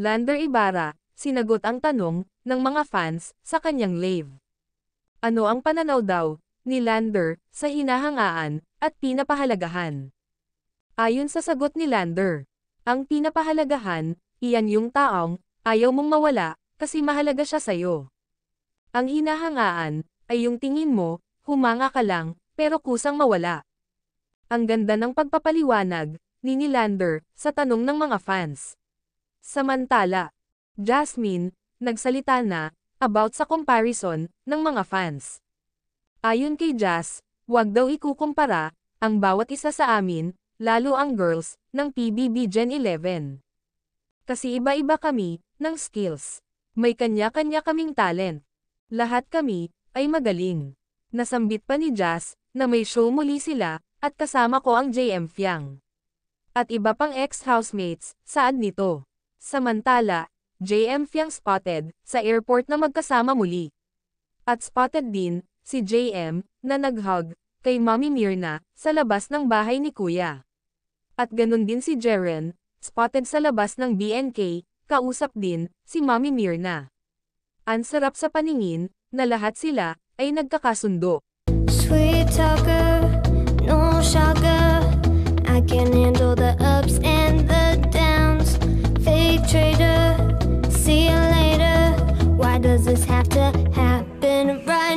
Lander Ibarra, sinagot ang tanong ng mga fans sa kanyang live. Ano ang pananaw daw ni Lander sa hinahangaan at pinapahalagahan? Ayon sa sagot ni Lander, ang pinapahalagahan, iyan yung taong ayaw mong mawala kasi mahalaga siya sa'yo. Ang hinahangaan ay yung tingin mo, humanga ka lang, pero kusang mawala. Ang ganda ng pagpapaliwanag ni Lander sa tanong ng mga fans. Samantala, Jasmine, nagsalita na about sa comparison ng mga fans. Ayon kay Jas, wag daw ikukumpara ang bawat isa sa amin, lalo ang girls ng PBB Gen 11. Kasi iba-iba kami ng skills. May kanya-kanya kaming talent. Lahat kami ay magaling. Nasambit pa ni Jas na may show muli sila at kasama ko ang JM Fiang. At iba pang ex-housemates saad nito. Samantala, JM Fiang spotted sa airport na magkasama muli. At spotted din si JM na nag-hug kay Mami Myrna sa labas ng bahay ni Kuya. At ganun din si Jeren, spotted sa labas ng BNK, kausap din si Mami Myrna. Ang sarap sa paningin na lahat sila ay nagkakasundo. Sweet talker, no shocker. I can handle the ups and the downs. Fake trader, see you later. Why does this have to happen right